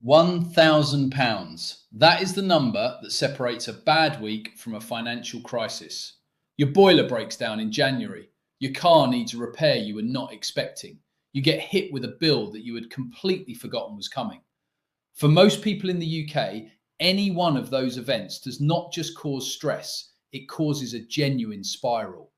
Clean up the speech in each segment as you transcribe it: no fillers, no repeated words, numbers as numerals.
£1,000. That is the number that separates a bad week from a financial crisis. Your boiler breaks down in January. Your car needs a repair you were not expecting. You get hit with a bill that you had completely forgotten was coming. For most people in the UK, any one of those events does not just cause stress, it causes a genuine spiral.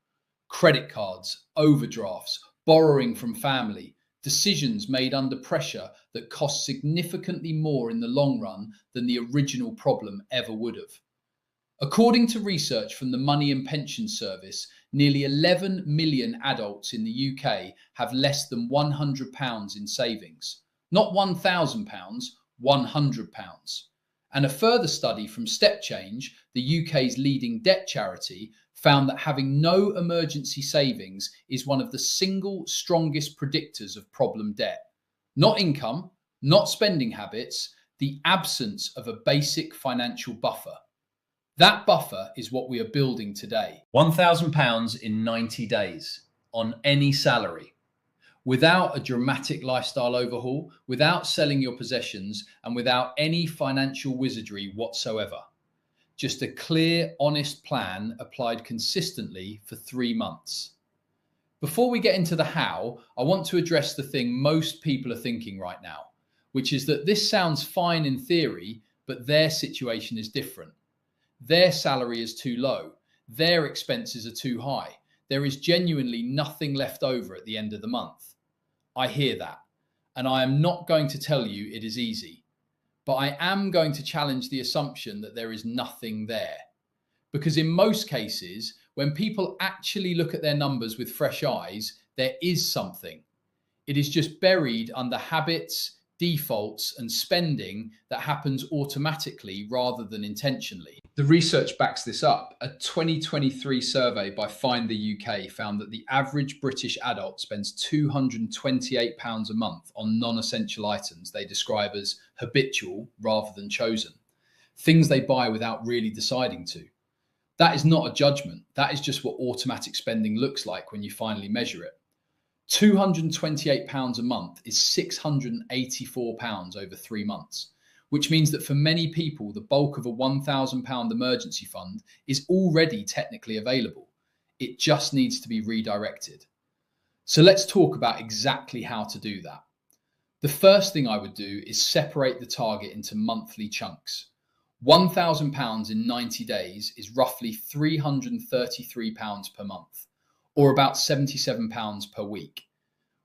Credit cards, overdrafts, borrowing from family, decisions made under pressure that cost significantly more in the long run than the original problem ever would have. According to research from the Money and Pension Service, nearly 11 million adults in the UK have less than £100 in savings. Not £1,000, £100. And a further study from Step Change, the UK's leading debt charity, found that having no emergency savings is one of the single strongest predictors of problem debt. Not income, not spending habits, the absence of a basic financial buffer. That buffer is what we are building today. £1,000 in 90 days on any salary, without a dramatic lifestyle overhaul, without selling your possessions, and without any financial wizardry whatsoever. Just a clear, honest plan applied consistently for 3 months. Before we get into the how, I want to address the thing most people are thinking right now, which is that this sounds fine in theory, but their situation is different. Their salary is too low. Their expenses are too high. There is genuinely nothing left over at the end of the month. I hear that, and I am not going to tell you it is easy. But I am going to challenge the assumption that there is nothing there. Because in most cases, when people actually look at their numbers with fresh eyes, there is something. It is just buried under habits, defaults, and spending that happens automatically rather than intentionally. The research backs this up. A 2023 survey by Find the UK found that the average British adult spends £228 a month on non-essential items they describe as habitual rather than chosen. Things they buy without really deciding to. That is not a judgment. That is just what automatic spending looks like when you finally measure it. £228 a month is £684 over 3 months, which means that for many people, the bulk of a £1,000 emergency fund is already technically available. It just needs to be redirected. So let's talk about exactly how to do that. The first thing I would do is separate the target into monthly chunks. £1,000 in 90 days is roughly £333 per month, or about £77 per week.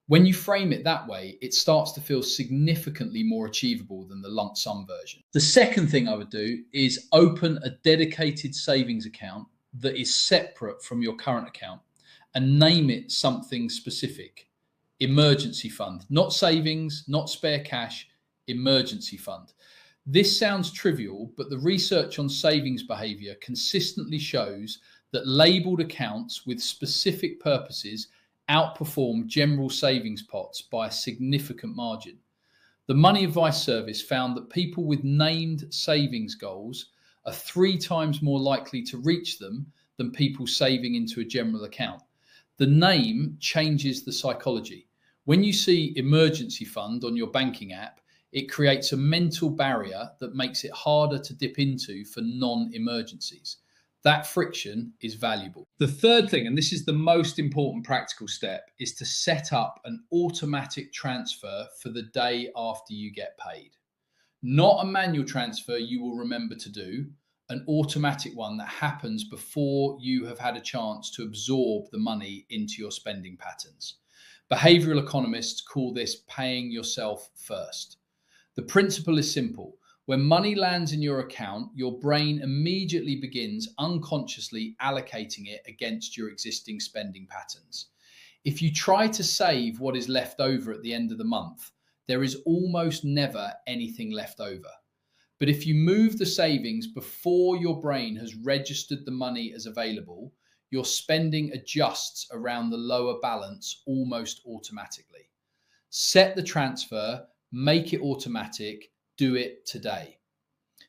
When you frame it that way, it starts to feel significantly more achievable than the lump sum version. The second thing I would do is open a dedicated savings account that is separate from your current account and name it something specific. Emergency fund, not savings, not spare cash, emergency fund. This sounds trivial, but the research on savings behavior consistently shows that labeled accounts with specific purposes outperform general savings pots by a significant margin. The Money Advice Service found that people with named savings goals are 3 times more likely to reach them than people saving into a general account. The name changes the psychology. When you see emergency fund on your banking app, it creates a mental barrier that makes it harder to dip into for non-emergencies. That friction is valuable. The third thing, and this is the most important practical step, is to set up an automatic transfer for the day after you get paid. Not a manual transfer you will remember to do, an automatic one that happens before you have had a chance to absorb the money into your spending patterns. Behavioral economists call this paying yourself first. The principle is simple. When money lands in your account, your brain immediately begins unconsciously allocating it against your existing spending patterns. If you try to save what is left over at the end of the month, there is almost never anything left over. But if you move the savings before your brain has registered the money as available, your spending adjusts around the lower balance almost automatically. Set the transfer, make it automatic, do it today.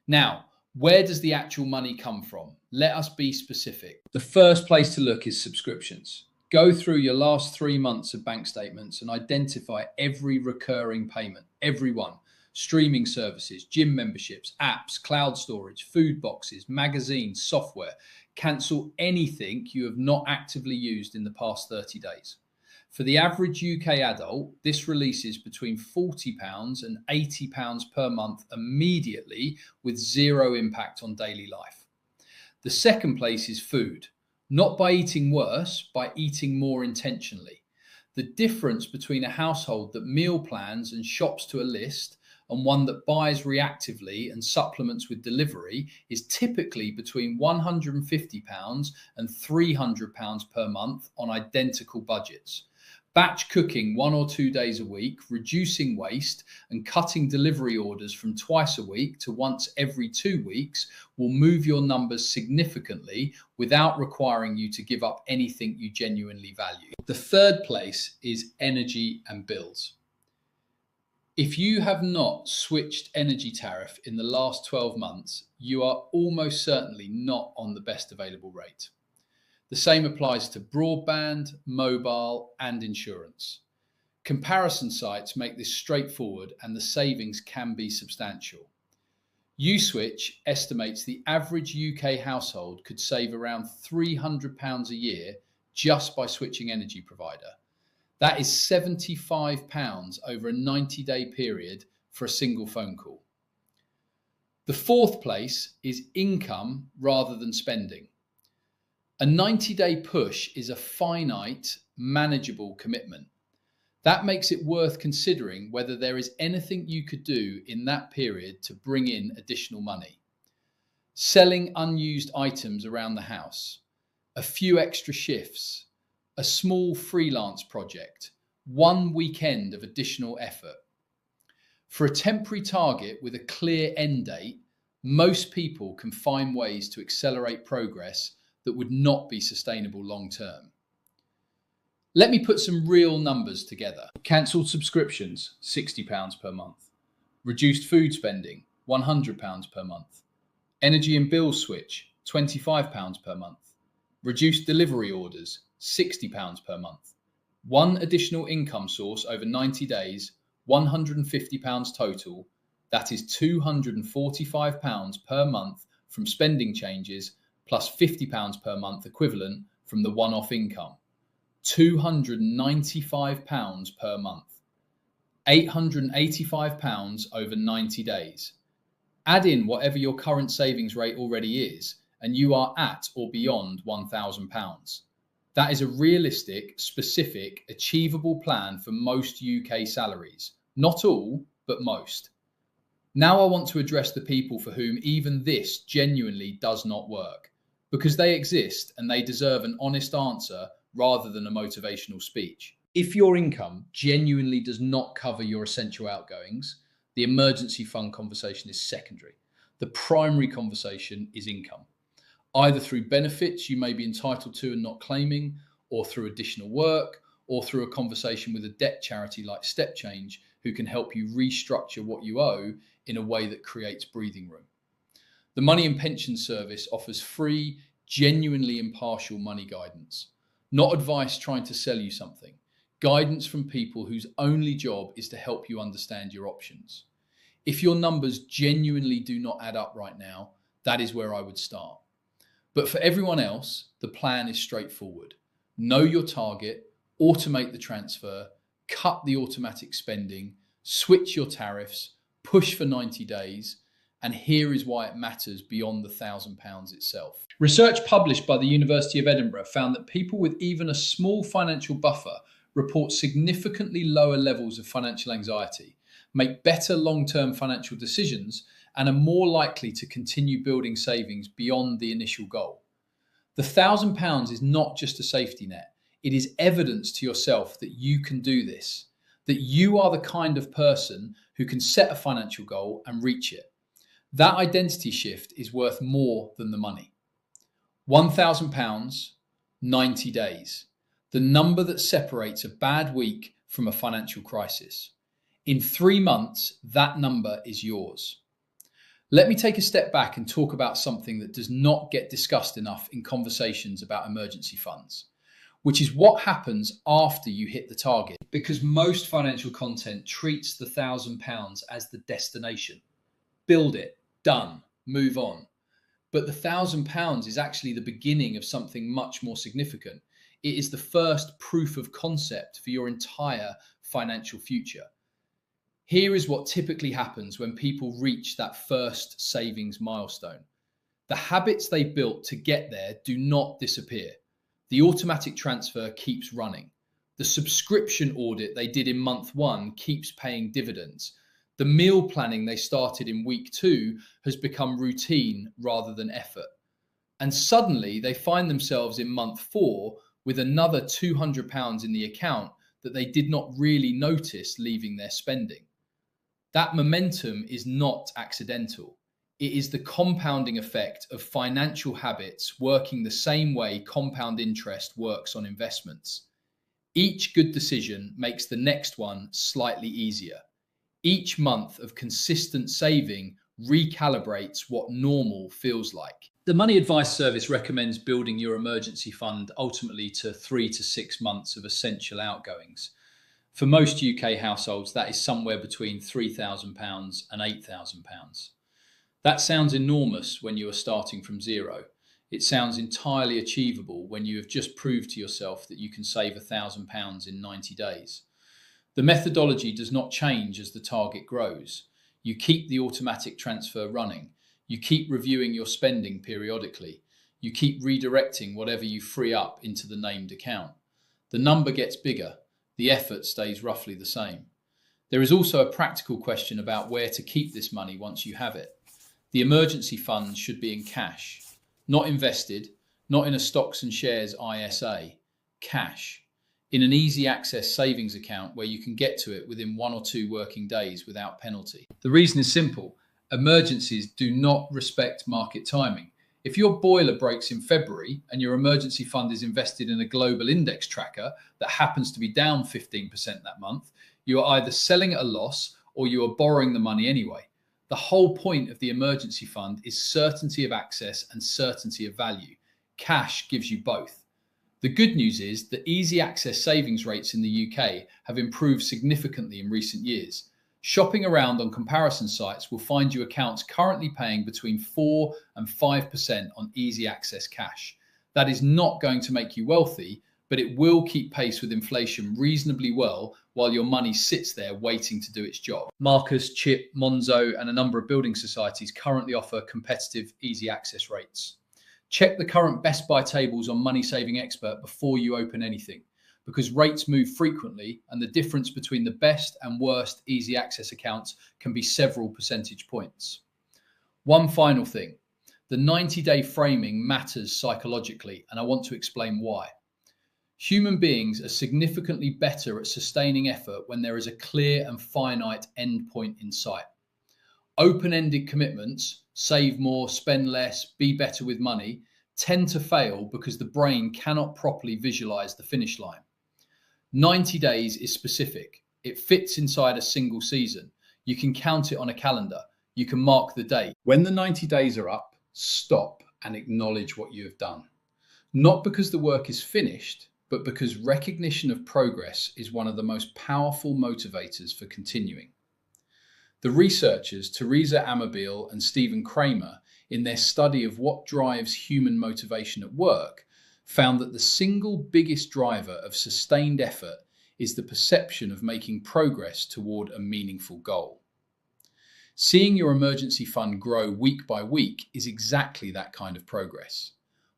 Now, where does the actual money come from? Let us be specific. The first place to look is subscriptions. Go through your last 3 months of bank statements and identify every recurring payment, every one. streaming services, gym memberships, apps, cloud storage, food boxes, magazines, software. Cancel anything you have not actively used in the past 30 days. For the average UK adult, this releases between £40 and £80 per month immediately with zero impact on daily life. The second place is food, not by eating worse, by eating more intentionally. The difference between a household that meal plans and shops to a list and one that buys reactively and supplements with delivery is typically between £150 and £300 per month on identical budgets. Batch cooking 1 or 2 days a week, reducing waste and cutting delivery orders from twice a week to once every 2 weeks will move your numbers significantly without requiring you to give up anything you genuinely value. The third place is energy and bills. If you have not switched energy tariff in the last 12 months, you are almost certainly not on the best available rate. The same applies to broadband, mobile, and insurance. Comparison sites make this straightforward and the savings can be substantial. Uswitch estimates the average UK household could save around £300 a year just by switching energy provider. That is £75 over a 90-day period for a single phone call. The fourth place is income rather than spending. A 90-day push is a finite, manageable commitment. That makes it worth considering whether there is anything you could do in that period to bring in additional money. Selling unused items around the house, a few extra shifts, a small freelance project, 1 weekend of additional effort. For a temporary target with a clear end date, most people can find ways to accelerate progress that would not be sustainable long term. Let me put some real numbers together. Cancelled subscriptions, £60 per month. Reduced food spending, £100 per month. Energy and bills switch, £25 per month. Reduced delivery orders, £60 per month. One additional income source over 90 days, £150 total. That is £245 per month from spending changes plus £50 per month equivalent from the one-off income. £295 per month. £885 over 90 days. Add in whatever your current savings rate already is, and you are at or beyond £1,000. That is a realistic, specific, achievable plan for most UK salaries. Not all, but most. Now I want to address the people for whom even this genuinely does not work, because they exist and they deserve an honest answer rather than a motivational speech. If your income genuinely does not cover your essential outgoings, the emergency fund conversation is secondary. The primary conversation is income, either through benefits you may be entitled to and not claiming, or through additional work, or through a conversation with a debt charity like Step Change, who can help you restructure what you owe in a way that creates breathing room. The Money and Pension Service offers free, genuinely impartial money guidance, not advice trying to sell you something, guidance from people whose only job is to help you understand your options. If your numbers genuinely do not add up right now, that is where I would start. But for everyone else, the plan is straightforward. Know your target, automate the transfer, cut the automatic spending, switch your tariffs, push for 90 days, and here is why it matters beyond the £1,000 itself. Research published by the University of Edinburgh found that people with even a small financial buffer report significantly lower levels of financial anxiety, make better long-term financial decisions, and are more likely to continue building savings beyond the initial goal. The £1,000 is not just a safety net. It is evidence to yourself that you can do this, that you are the kind of person who can set a financial goal and reach it. That identity shift is worth more than the money. £1,000, 90 days. The number that separates a bad week from a financial crisis. In 3 months, that number is yours. Let me take a step back and talk about something that does not get discussed enough in conversations about emergency funds. which is what happens after you hit the target. Because most financial content treats the £1,000 as the destination. Build it, done, move on. But the £1,000 is actually the beginning of something much more significant. It is the first proof of concept for your entire financial future. Here is what typically happens when people reach that first savings milestone. The habits they built to get there do not disappear. The automatic transfer keeps running. The subscription audit they did in month 1 keeps paying dividends. The meal planning they started in week 2 has become routine rather than effort. And suddenly they find themselves in month 4 with another £200 in the account that they did not really notice leaving their spending. That momentum is not accidental. It is the compounding effect of financial habits working the same way compound interest works on investments. Each good decision makes the next one slightly easier. Each month of consistent saving recalibrates what normal feels like. The Money Advice Service recommends building your emergency fund ultimately to 3 to 6 months of essential outgoings. For most UK households, that is somewhere between £3,000 and £8,000. That sounds enormous when you are starting from zero. It sounds entirely achievable when you have just proved to yourself that you can save £1,000 in 90 days. The methodology does not change as the target grows. You keep the automatic transfer running. You keep reviewing your spending periodically. You keep redirecting whatever you free up into the named account. The number gets bigger. The effort stays roughly the same. There is also a practical question about where to keep this money once you have it. The emergency fund should be in cash, not invested, not in a stocks and shares ISA, cash, in an easy access savings account where you can get to it within 1 or 2 working days without penalty. The reason is simple. Emergencies do not respect market timing. If your boiler breaks in February and your emergency fund is invested in a global index tracker that happens to be down 15% that month, you are either selling at a loss or you are borrowing the money anyway. The whole point of the emergency fund is certainty of access and certainty of value. Cash gives you both. The good news is that easy access savings rates in the UK have improved significantly in recent years. Shopping around on comparison sites will find you accounts currently paying between 4 and 5% on easy access cash. That is not going to make you wealthy, but it will keep pace with inflation reasonably well while your money sits there waiting to do its job. Marcus, Chip, Monzo, and a number of building societies currently offer competitive easy access rates. Check the current best buy tables on Money Saving Expert before you open anything, because rates move frequently and the difference between the best and worst easy access accounts can be several percentage points. One final thing, the 90-day framing matters psychologically, and I want to explain why. Human beings are significantly better at sustaining effort when there is a clear and finite endpoint in sight. Open-ended commitments, save more, spend less, be better with money, tend to fail because the brain cannot properly visualize the finish line. 90 days is specific. It fits inside a single season. You can count it on a calendar. You can mark the date. When the 90 days are up, stop and acknowledge what you have done. Not because the work is finished, but because recognition of progress is one of the most powerful motivators for continuing. The researchers Teresa Amabile and Stephen Kramer, in their study of what drives human motivation at work, found that the single biggest driver of sustained effort is the perception of making progress toward a meaningful goal. Seeing your emergency fund grow week by week is exactly that kind of progress.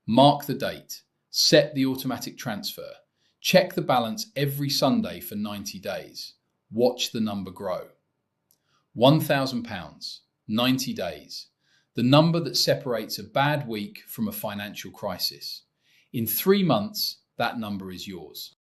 Mark the date, set the automatic transfer, check the balance every Sunday for 90 days. Watch the number grow. £1,000, 90 days, the number that separates a bad week from a financial crisis. In 3 months, that number is yours.